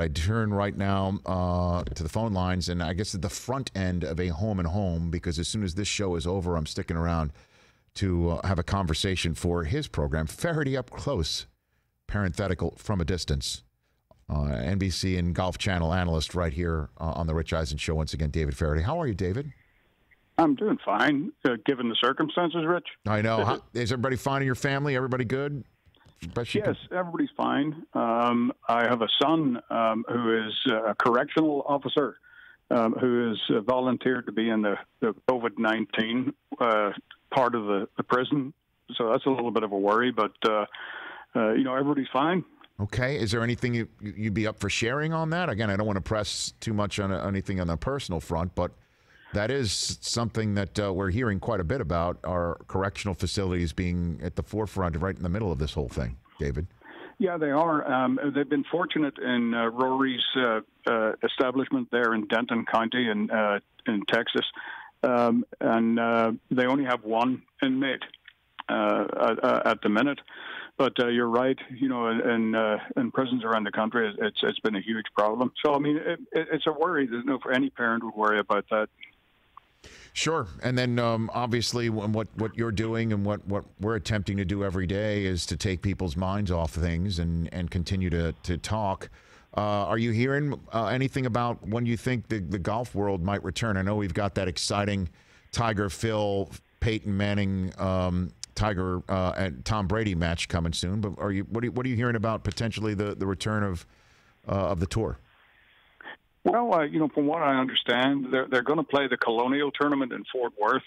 I turn right now to the phone lines, and I guess at the front end of a home and home, because as soon as this show is over, I'm sticking around to have a conversation for his program, Feherty Up Close, parenthetical from a distance. NBC and Golf Channel analyst right here on the Rich Eisen Show. Once again, David Feherty. How are you, David? I'm doing fine, given the circumstances, Rich. I know. Is everybody fine in your family? Everybody good? Yes, everybody's fine. I have a son who is a correctional officer who has volunteered to be in the COVID-19 part of the prison. So that's a little bit of a worry, but, everybody's fine. Okay. Is there anything you'd be up for sharing on that? Again, I don't want to press too much on anything on the personal front, but that is something that we're hearing quite a bit about, our correctional facilities being at the forefront, right in the middle of this whole thing, David. Yeah, they are. They've been fortunate in Rory's establishment there in Denton County in Texas, and they only have one inmate at the minute. But you're right. In prisons around the country, it's been a huge problem. So I mean, it's a worry. There's no for any parent would worry about that. Sure. And then obviously what you're doing and what we're attempting to do every day is to take people's minds off things and continue to talk. Are you hearing anything about when you think the golf world might return? I know we've got that exciting Tiger, Phil, Peyton Manning, Tiger and Tom Brady match coming soon. But what are you hearing about potentially the return of the tour? Well, from what I understand, they're going to play the Colonial Tournament in Fort Worth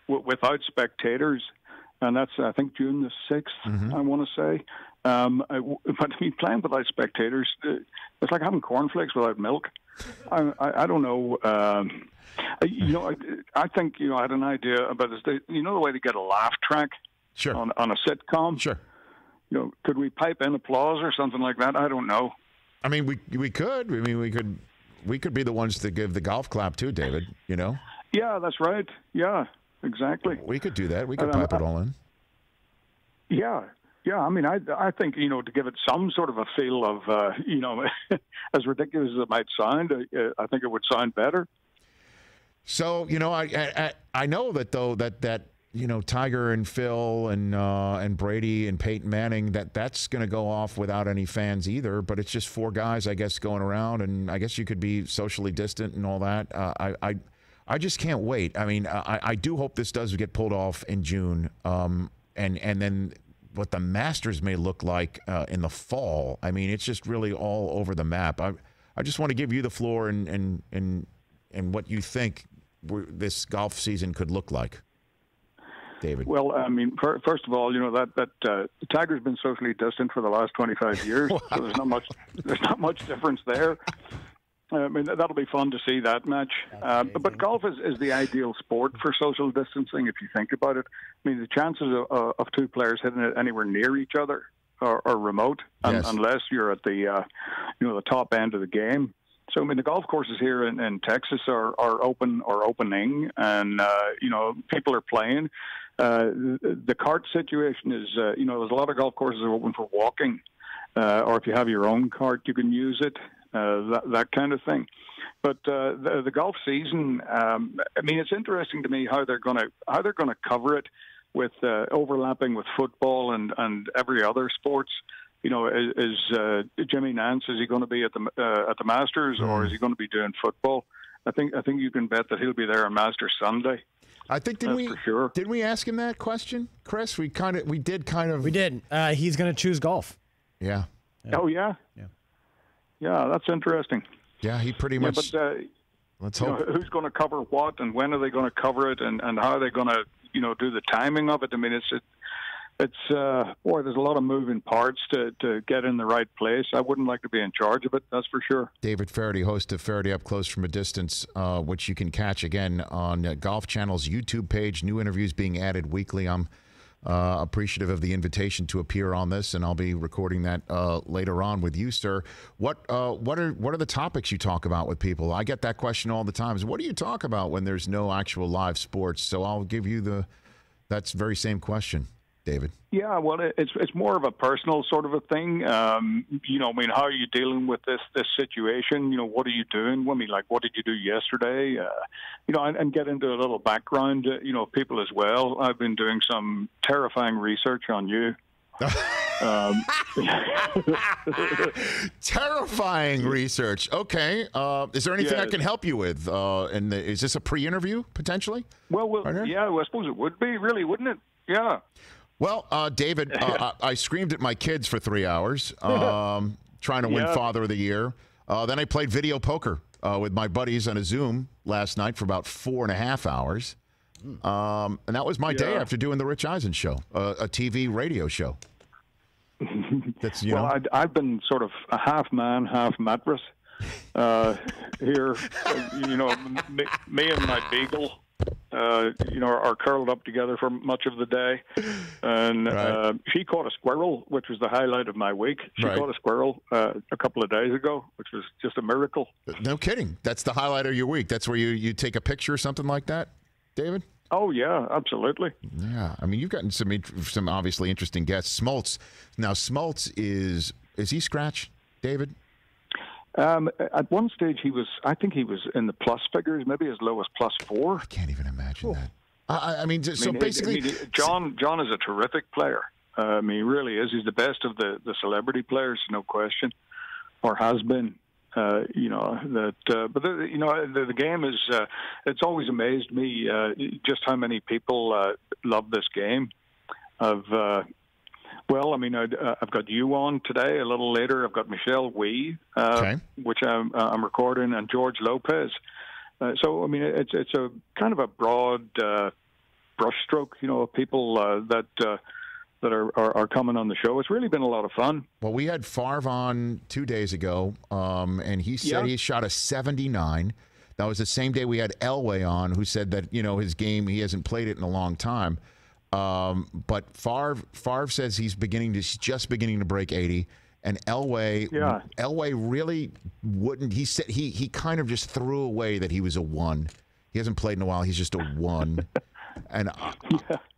without spectators, and that's, I think, June the 6th, I want to say. But I mean, playing without spectators, it's like having cornflakes without milk. I don't know. I think, I had an idea about this. The way to get a laugh track sure. on a sitcom? Sure. Could we pipe in applause or something like that? I don't know. I mean, we could. I mean, we could be the ones to give the golf clap too, David, Yeah, that's right. Yeah, exactly. We could do that. We could pipe it all in. Yeah. I mean, I think, to give it some sort of a feel of, as ridiculous as it might sound, I think it would sound better. So, I know that, though, that Tiger and Phil and Brady and Peyton Manning, that's going to go off without any fans either. But it's just four guys, I guess, going around, and I guess you could be socially distant and all that. I just can't wait. I mean, I do hope this does get pulled off in June, and then what the Masters may look like in the fall. I mean, it's just really all over the map. I just want to give you the floor and what you think this golf season could look like, David. Well, I mean, first of all, that Tiger's been socially distant for the last 25 years, wow. So there's not much difference there. I mean, that'll be fun to see that match. But golf is the ideal sport for social distancing, if you think about it. I mean, the chances of two players hitting it anywhere near each other are remote, yes. Unless you're at the the top end of the game. So, I mean, the golf courses here in Texas are open or opening, and people are playing. The cart situation is, there's a lot of golf courses are open for walking, or if you have your own cart, you can use it. That kind of thing. But the golf season, I mean, it's interesting to me how they're going to cover it with overlapping with football and every other sports. Is Jimmy Nance, is he going to be at the Masters, or is he going to be doing football? I think you can bet that he'll be there on Masters Sunday. I think did we ask him that question, Chris? We did. We did. He's going to choose golf. Yeah. Oh yeah. Yeah. Yeah, that's interesting. Yeah, he pretty much. Yeah, but let's hope. Who's going to cover what, and when are they going to cover it, and how are they going to do the timing of it? I mean, it's boy, there's a lot of moving parts to get in the right place. I wouldn't like to be in charge of it, that's for sure. David Feherty, host of Feherty Up Close from a Distance, which you can catch again on Golf Channel's YouTube page. New interviews being added weekly. I'm appreciative of the invitation to appear on this, and I'll be recording that later on with you, sir. What are the topics you talk about with people? I get that question all the time. Is what do you talk about when there's no actual live sports? So I'll give you that very same question, David? Yeah, well, it's more of a personal sort of a thing. I mean, how are you dealing with this situation? What are you doing? I mean, like, what did you do yesterday? And get into a little background, people as well. I've been doing some terrifying research on you. Terrifying research. Okay. Is there anything I can help you with? Is this a pre-interview potentially? Well, yeah, I suppose it would be, really, wouldn't it? Yeah. Well, David, I screamed at my kids for 3 hours trying to win Father of the Year. Then I played video poker with my buddies on a Zoom last night for about 4.5 hours. And that was my day after doing the Rich Eisen Show, a TV radio show. That's, I've been sort of a half man, half mattress here. Me and my beagle. Are curled up together for much of the day. And she caught a squirrel, which was the highlight of my week. She caught a squirrel a couple of days ago, which was just a miracle. No kidding. That's the highlight of your week. That's where you take a picture or something like that, David? Oh, yeah, absolutely. Yeah. I mean, you've gotten some obviously interesting guests. Smoltz. Now, Smoltz is he scratch, David? At one stage, I think he was in the plus figures, maybe as low as +4. I can't even imagine that. I mean, basically, John is a terrific player. He really is. He's the best of the celebrity players, no question, or has been. But the game is. It's always amazed me just how many people love this game. I've got you on today. A little later, I've got Michelle Wee, which I'm recording, and George Lopez. It's a kind of a broad brushstroke, of people that are coming on the show. It's really been a lot of fun. Well, we had Favre on 2 days ago, and he said he shot a 79. That was the same day we had Elway on, who said that his game, he hasn't played it in a long time. But Favre says he's just beginning to break 80, and Elway really wouldn't. He said he kind of just threw away that he was a 1. He hasn't played in a while. He's just a 1, and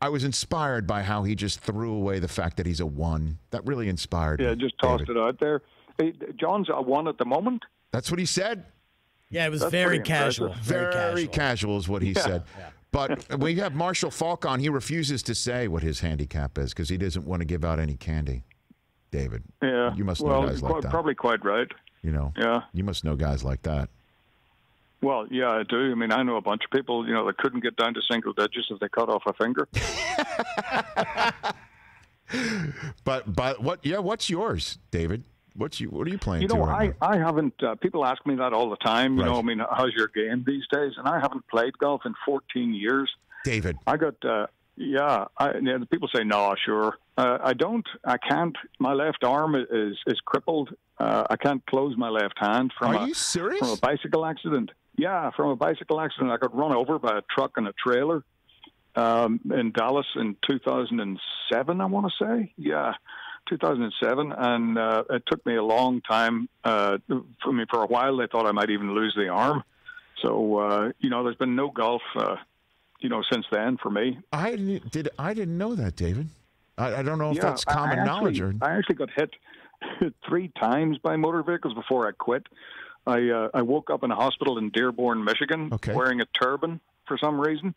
I was inspired by how he just threw away the fact that he's a 1. That really inspired me. Yeah, just tossed it out there. Hey, John's a 1 at the moment. That's what he said. Yeah, it was very casual. Very casual is what he said. Yeah. But when you have Marshall Falk on, he refuses to say what his handicap is because he doesn't want to give out any candy. David, you must know guys like that. Probably quite right. You must know guys like that. Well, yeah, I do. I mean, I know a bunch of people, that couldn't get down to single digits if they cut off a finger. But what's yours, David? What are you playing to right now? I haven't. People ask me that all the time. How's your game these days? And I haven't played golf in 14 years. David, I got. People say no, sure. I don't. I can't. My left arm is crippled. I can't close my left hand from. Are you serious? From a bicycle accident. Yeah, from a bicycle accident. I got run over by a truck and a trailer in Dallas in 2007. I want to say. Yeah. 2007, and it took me a long time. For a while, they thought I might even lose the arm. So, there's been no golf, since then for me. I didn't know that, David. I don't know if that's common knowledge. I actually got hit 3 times by motor vehicles before I quit. I woke up in a hospital in Dearborn, Michigan, wearing a turban for some reason.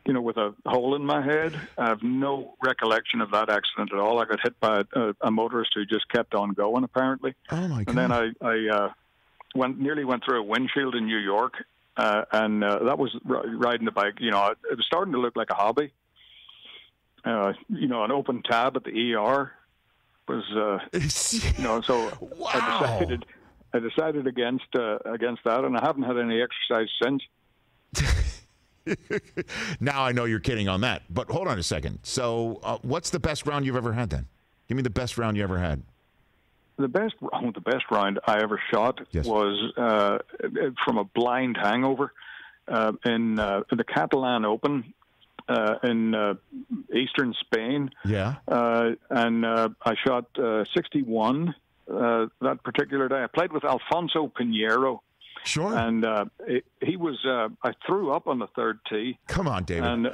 With a hole in my head. I have no recollection of that accident at all. I got hit by a motorist who just kept on going, apparently. Oh, my God. And then I nearly went through a windshield in New York, and that was riding the bike. It was starting to look like a hobby. An open tab at the ER was, so wow. I decided against that, and I haven't had any exercise since. Now I know you're kidding on that, but hold on a second. So what's the best round you've ever had then? Give me the best round you ever had. The best round I ever shot was from a blind hangover in the Catalan Open in eastern Spain. Yeah. And I shot 61 that particular day. I played with Alfonso Pinheiro. Sure. And he was, I threw up on the third tee. Come on, David. And,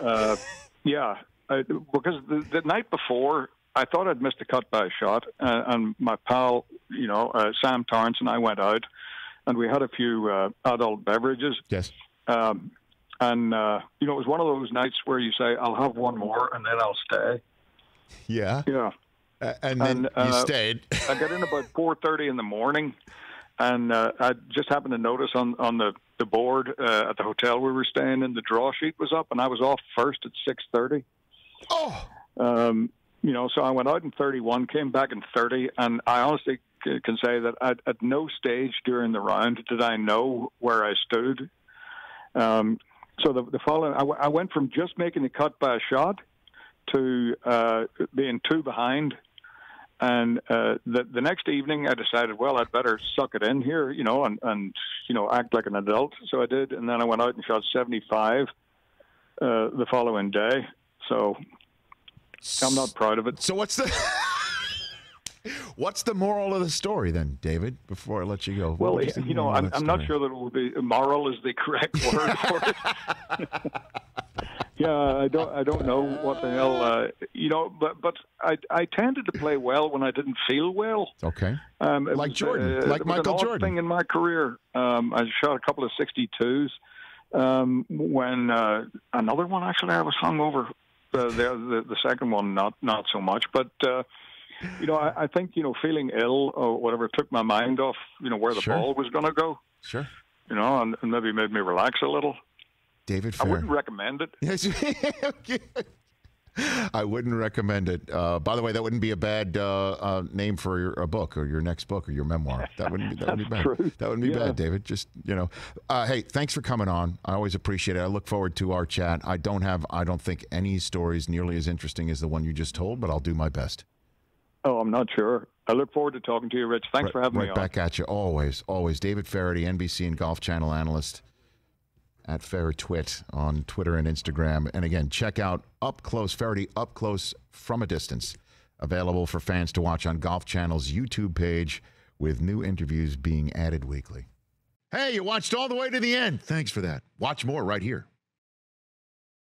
because the night before, I thought I'd missed a cut by a shot, and my pal, Sam Torrance and I went out, and we had a few adult beverages. Yes. And it was one of those nights where you say, "I'll have one more, and then I'll stay." Yeah. Yeah. And then you stayed. I got in about 4:30 in the morning, and I just happened to notice on the board at the hotel we were staying in, the draw sheet was up, and I was off first at 6:30. Oh. So I went out in 31, came back in 30, and I honestly can say that at no stage during the round did I know where I stood. So the following, I went from just making the cut by a shot to being 2 behind. And the next evening, I decided, well, I'd better suck it in here, and act like an adult. So I did, and then I went out and shot 75 the following day. So I'm not proud of it. So what's the moral of the story then, David? Before I let you go. Well, I'm not sure that it would be moral is the correct word for it. Yeah, I don't know what the hell, but I tended to play well when I didn't feel well. Okay. Like Jordan, like Michael Jordan. Thing in my career, I shot a couple of 62s. When another one actually, I was hungover. The second one, not so much, but I think feeling ill or whatever took my mind off where the ball was going to go. Sure. And maybe made me relax a little. David Feherty. I wouldn't recommend it. Yes. I wouldn't recommend it. By the way, that wouldn't be a bad name for a book or your next book or your memoir. That wouldn't be bad. True. That wouldn't be bad, David. Just hey, thanks for coming on. I always appreciate it. I look forward to our chat. I don't think any stories nearly as interesting as the one you just told, but I'll do my best. Oh, I'm not sure. I look forward to talking to you, Rich. Thanks for having me on. Right back at you. Always. David Feherty, NBC and Golf Channel analyst at Fehertwit on Twitter and Instagram. And again, check out Up Close, Feherty Up Close from a Distance, available for fans to watch on Golf Channel's YouTube page with new interviews being added weekly. Hey, you watched all the way to the end. Thanks for that. Watch more right here.